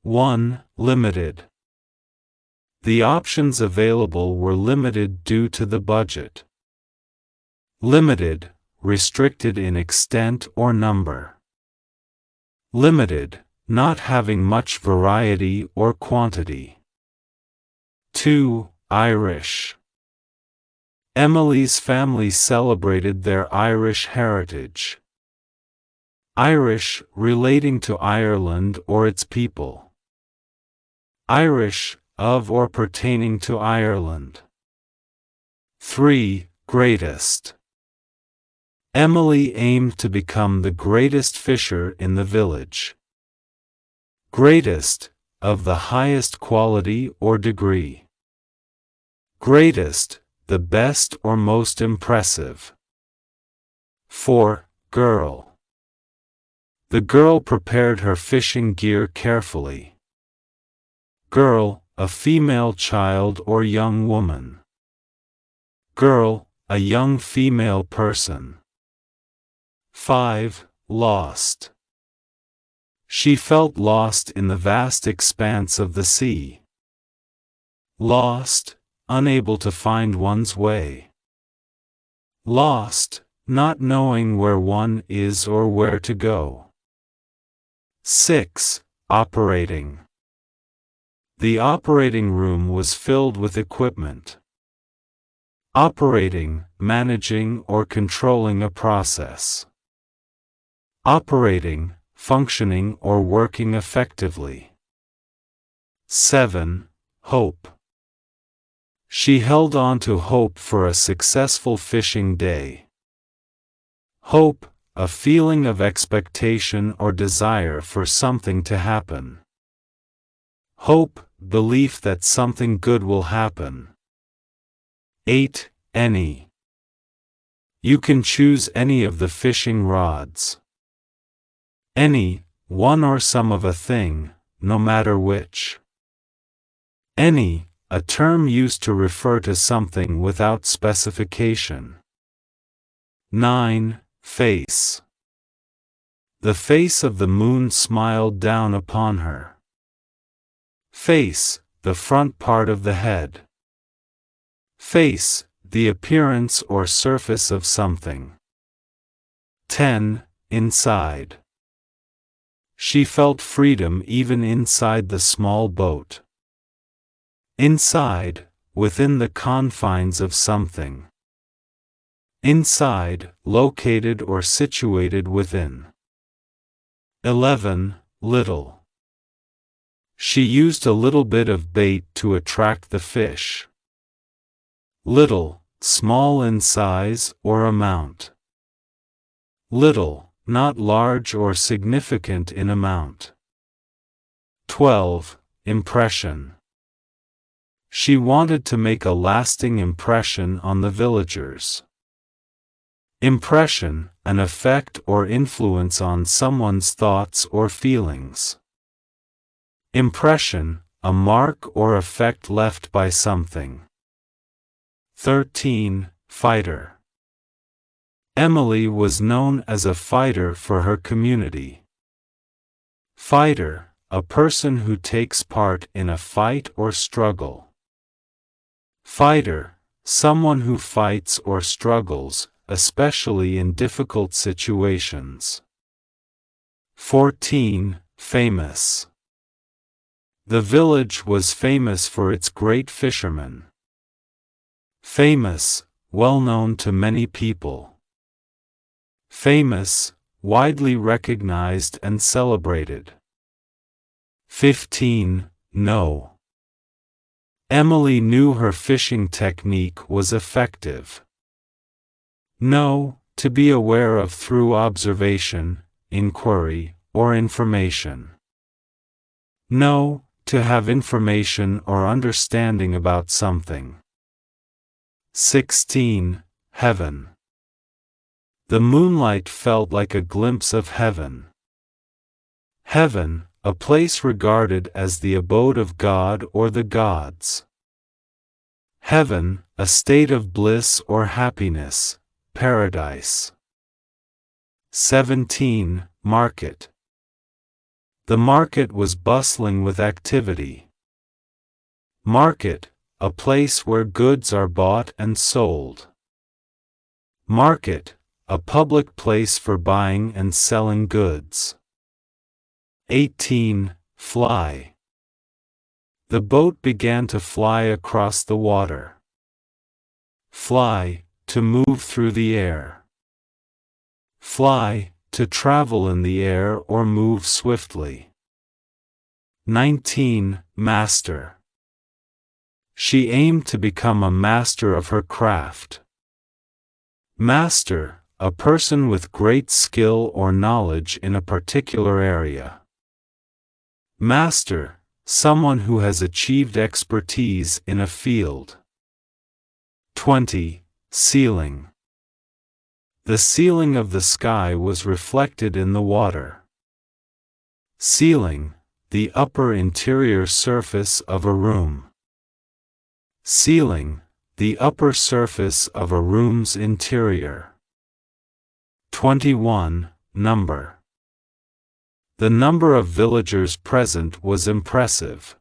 1. Limited. The options available were limited due to the budget. Limited, restricted in extent or number. Limited, not having much variety or quantity. 2. Irish. Emily's family celebrated their Irish heritage. Irish, relating to Ireland or its people. Irish, of or pertaining to Ireland. 3. Greatest. Emily aimed to become the greatest fisher in the village. Greatest, of the highest quality or degree. Greatest, the best or most impressive. 4. Girl. The girl prepared her fishing gear carefully. Girl, a female child or young woman. Girl, a young female person. 5. Lost. She felt lost in the vast expanse of the sea. Lost, unable to find one's way. Lost, not knowing where one is or where to go. 6. Operating. The operating room was filled with equipment. Operating, managing or controlling a process. Operating, functioning or working effectively. 7. Hope. She held on to hope for a successful fishing day. Hope, a feeling of expectation or desire for something to happen. Hope, belief that something good will happen. 8. Any. You can choose any of the fishing rods. Any, one or some of a thing, no matter which. Any, a term used to refer to something without specification. 9. Face. The face of the moon smiled down upon her. Face, the front part of the head. Face, the appearance or surface of something. 10. Inside. She felt freedom even inside the small boat. Inside, within the confines of something. Inside, located or situated within. 11. Little. She used a little bit of bait to attract the fish. Little, small in size or amount. Little, not large or significant in amount. 12. Impression. She wanted to make a lasting impression on the villagers. Impression, an effect or influence on someone's thoughts or feelings. Impression, a mark or effect left by something. 13. Fighter. Emily was known as a fighter for her community. Fighter, a person who takes part in a fight or struggle. Fighter, someone who fights or struggles, especially in difficult situations. 14. Famous. The village was famous for its great fishermen. Famous, well known to many people. Famous, widely recognized and celebrated. 15. Know. Emily knew her fishing technique was effective. Know, to be aware of through observation, inquiry, or information. Know, to have information or understanding about something. 16. Heaven. The moonlight felt like a glimpse of heaven. Heaven, a place regarded as the abode of God or the gods. Heaven, a state of bliss or happiness, paradise. 17. Market. The market was bustling with activity. Market, a place where goods are bought and sold. Market, a public place for buying and selling goods. 18. Fly. The boat began to fly across the water. Fly, to move through the air. Fly, to travel in the air or move swiftly. 19. Master. She aimed to become a master of her craft. Master, a person with great skill or knowledge in a particular area. Master, someone who has achieved expertise in a field. 20. Ceiling. The ceiling of the sky was reflected in the water. Ceiling, the upper interior surface of a room. Ceiling, the upper surface of a room's interior. 21. Number. The number of villagers present was impressive.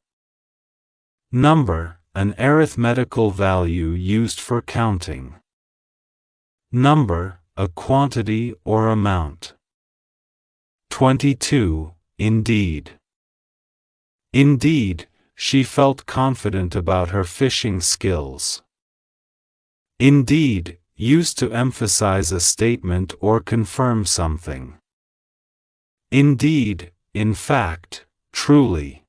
Number, an arithmetical value used for counting. Number, a quantity or amount. 22. Indeed. Indeed, she felt confident about her fishing skills. Indeed, used to emphasize a statement or confirm something. Indeed, in fact, truly.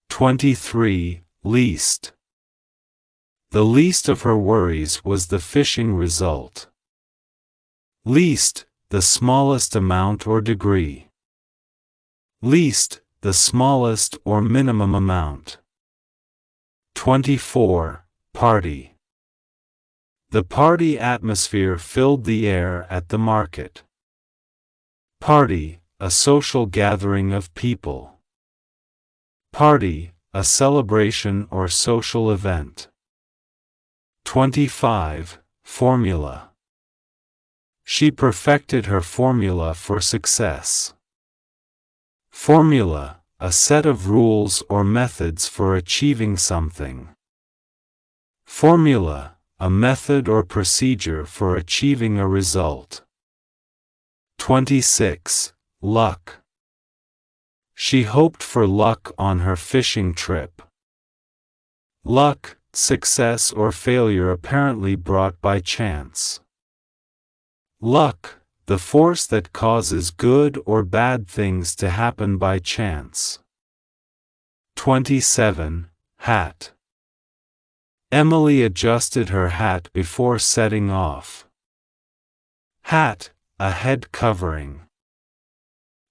23. Least. The least of her worries was the fishing result. Least, the smallest amount or degree. Least, the smallest or minimum amount. 24. Party. The party atmosphere filled the air at the market. Party, a social gathering of people. Party, a celebration or social event. 25. Formula. She perfected her formula for success. Formula, a set of rules or methods for achieving something. Formula, a method or procedure for achieving a result. 26. Luck. She hoped for luck on her fishing trip. Luck, success or failure apparently brought by chance. Luck, the force that causes good or bad things to happen by chance. 27. Hat. Emily adjusted her hat before setting off. Hat, a head covering.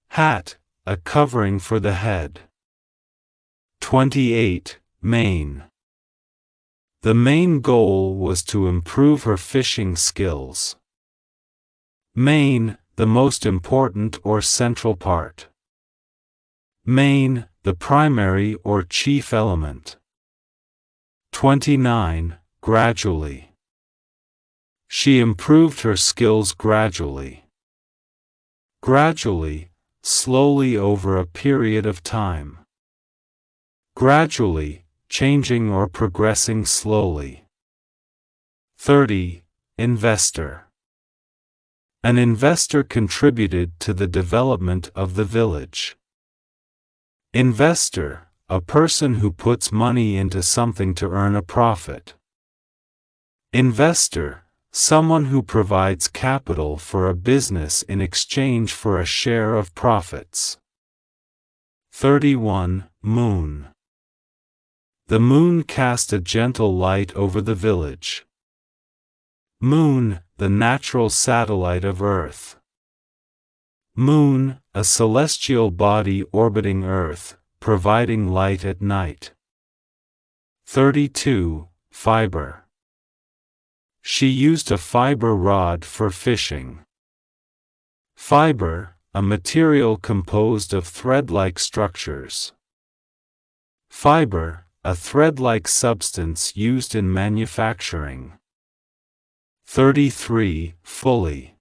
Hat, a covering for the head. 28. Main. The main goal was to improve her fishing skills. Main, the most important or central part. Main, the primary or chief element. 29. Gradually. She improved her skills gradually. Gradually, slowly over a period of time. Gradually, changing or progressing slowly. 30. Investor. An investor contributed to the development of the village. Investor, a person who puts money into something to earn a profit. Investor, someone who provides capital for a business in exchange for a share of profits. 31. Moon. The moon cast a gentle light over the village. Moon, the natural satellite of Earth. Moon, a celestial body orbiting Earth, providing light at night. 32. Fiber. She used a fiber rod for fishing. Fiber, a material composed of thread-like structures. Fiber, a thread-like substance used in manufacturing. 33. Fully.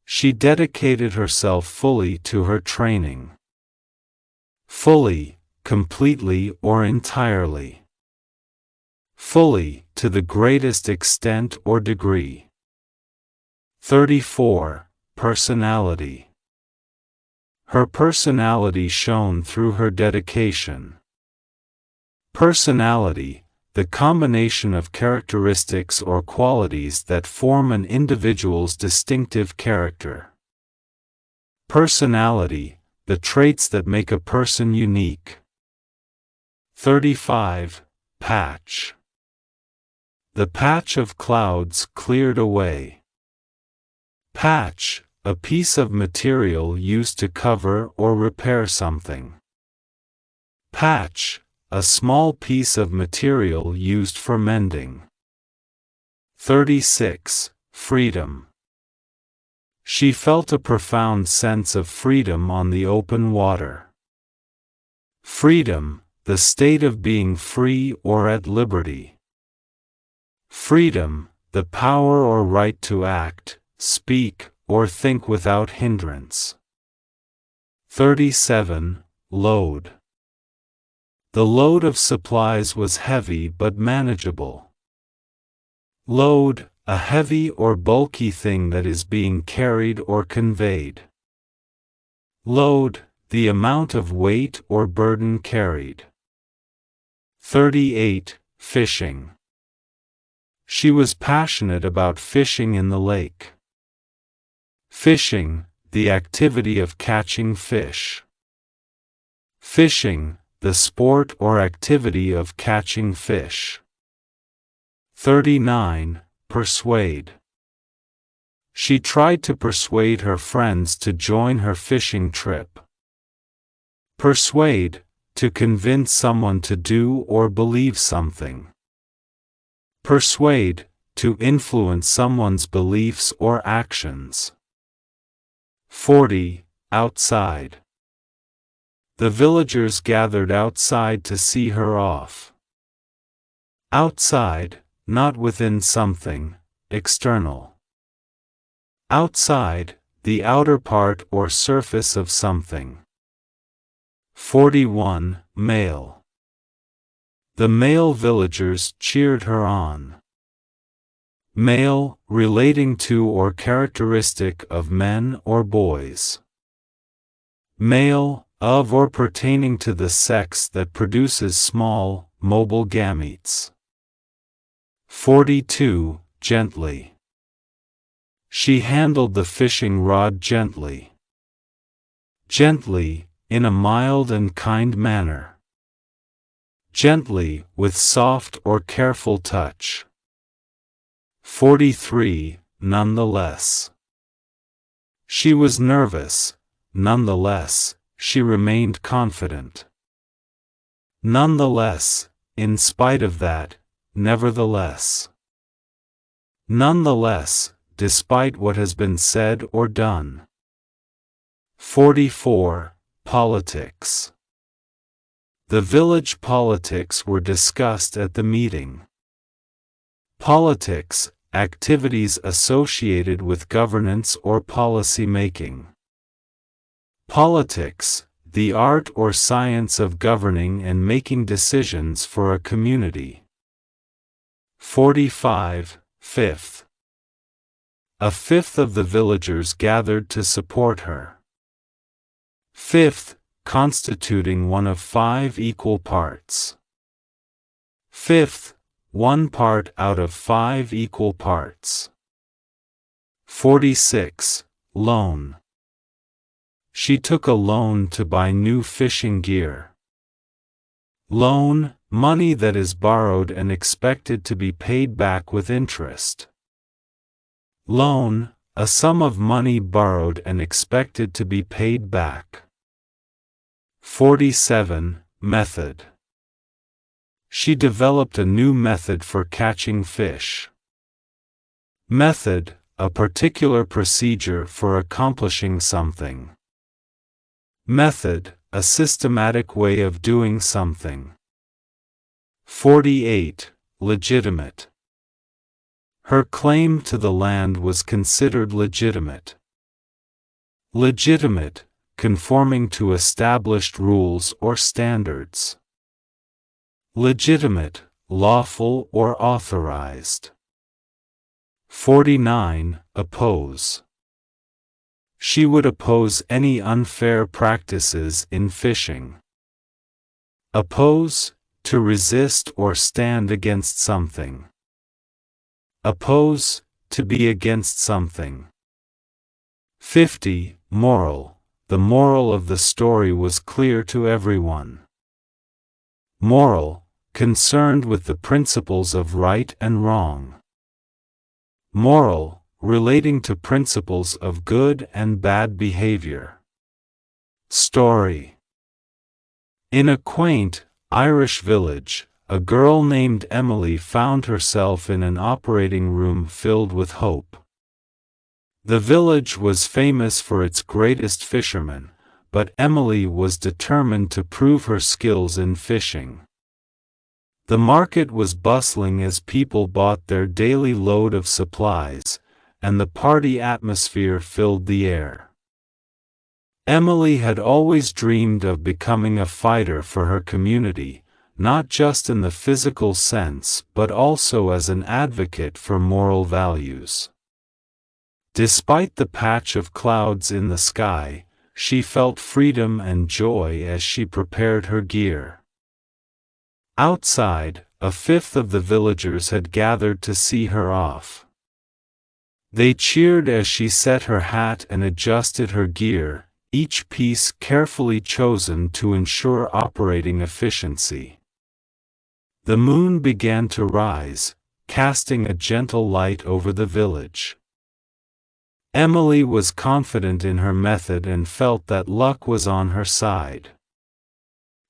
She dedicated herself fully to her training. Fully, completely or entirely. Fully, to the greatest extent or degree. 34. Personality. Her personality shone through her dedication. Personality, the combination of characteristics or qualities that form an individual's distinctive character. Personality, the traits that make a person unique. 35. Patch. The patch of clouds cleared away. Patch, a piece of material used to cover or repair something. Patch, a small piece of material used for mending. 36. Freedom. She felt a profound sense of freedom on the open water. Freedom, the state of being free or at liberty. Freedom, the power or right to act, speak, or think without hindrance. 37. Load. The load of supplies was heavy but manageable. Load, a heavy or bulky thing that is being carried or conveyed. Load, the amount of weight or burden carried. 38. Fishing. She was passionate about fishing in the lake. Fishing, the activity of catching fish. Fishing, the sport or activity of catching fish. 39. Persuade. She tried to persuade her friends to join her fishing trip. Persuade, to convince someone to do or believe something. Persuade, to influence someone's beliefs or actions. 40. Outside. The villagers gathered outside to see her off. Outside, not within something, external. Outside, the outer part or surface of something. 41. Male. The male villagers cheered her on. Male, relating to or characteristic of men or boys. Male, of or pertaining to the sex that produces small, mobile gametes. 42. Gently. She handled the fishing rod gently. Gently, in a mild and kind manner. Gently, with soft or careful touch. 43. Nonetheless. She was nervous, nonetheless, she remained confident. Nonetheless, in spite of that, nevertheless. Nonetheless, despite what has been said or done. 44. Politics. The village politics were discussed at the meeting. Politics, activities associated with governance or policy making. Politics, the art or science of governing and making decisions for a community. 45. Fifth. A fifth of the villagers gathered to support her. Fifth, constituting one of 5 equal parts. Fifth, 1 part out of 5 equal parts. 46. Loan. She took a loan to buy new fishing gear. Loan, money that is borrowed and expected to be paid back with interest. Loan, a sum of money borrowed and expected to be paid back. 47. Method. She developed a new method for catching fish. Method, a particular procedure for accomplishing something. Method, a systematic way of doing something. 48. Legitimate. Her claim to the land was considered legitimate. Legitimate, conforming to established rules or standards. Legitimate, lawful or authorized. 49. Oppose. She would oppose any unfair practices in fishing. Oppose, to resist or stand against something. Oppose, to be against something. 50. Moral. The moral of the story was clear to everyone. Moral, concerned with the principles of right and wrong. Moral, relating to principles of good and bad behavior. Story. In a quaint, Irish village, a girl named Emily found herself in an operating room filled with hope. The village was famous for its greatest fishermen, but Emily was determined to prove her skills in fishing. The market was bustling as people bought their daily load of supplies, and the party atmosphere filled the air. Emily had always dreamed of becoming a fighter for her community, not just in the physical sense but also as an advocate for moral values. Despite the patch of clouds in the sky, she felt freedom and joy as she prepared her gear. Outside, a fifth of the villagers had gathered to see her off. They cheered as she set her hat and adjusted her gear, each piece carefully chosen to ensure operating efficiency. The moon began to rise, casting a gentle light over the village. Emily was confident in her method and felt that luck was on her side.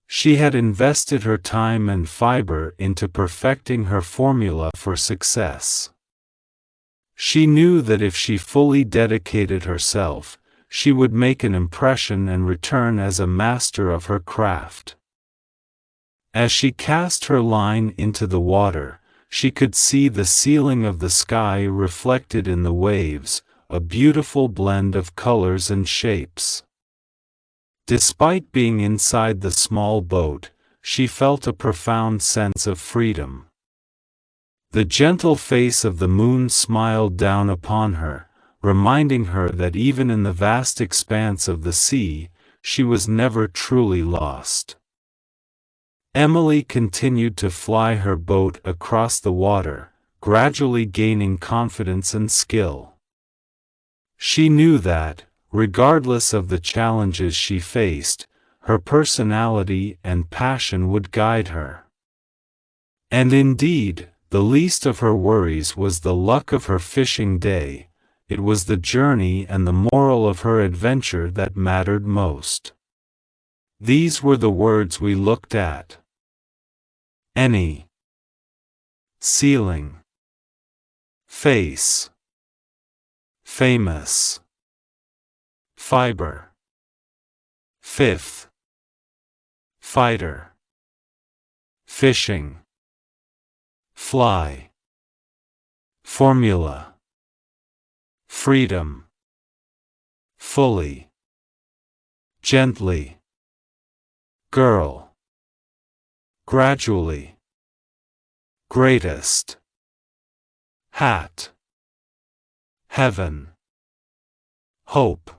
She had invested her time and fiber into perfecting her formula for success. She knew that if she fully dedicated herself, she would make an impression and return as a master of her craft. As she cast her line into the water, she could see the ceiling of the sky reflected in the waves, a beautiful blend of colors and shapes. Despite being inside the small boat, she felt a profound sense of freedom. The gentle face of the moon smiled down upon her, reminding her that even in the vast expanse of the sea, she was never truly lost. Emily continued to fly her boat across the water, gradually gaining confidence and skill. She knew that, regardless of the challenges she faced, her personality and passion would guide her. And indeed, the least of her worries was the luck of her fishing day. It was the journey and the moral of her adventure that mattered most. These were the words we looked at. Any. Ceiling. Face. Famous. Fiber. Fifth. Fighter. Fishing. Fly. Formula. Freedom. Fully. Gently. Girl. Gradually. Greatest. Hat. Heaven. Hope.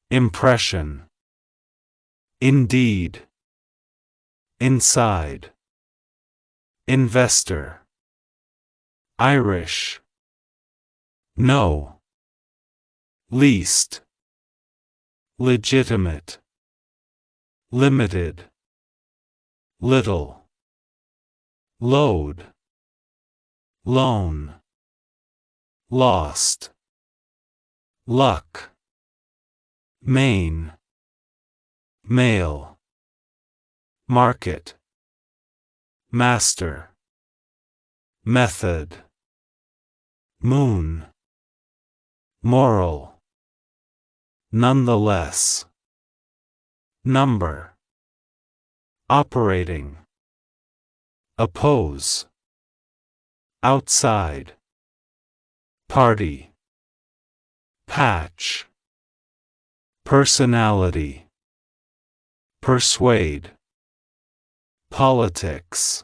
Impression. Indeed. Inside. Investor. Irish. No. Least. Legitimate. Limited. Little. Load. Loan. Lost. Luck. Main. Male. Market. Master. Method. Moon. Moral. Nonetheless. Number. Operating. Oppose. Outside. Party. Patch. personality, persuade, politics.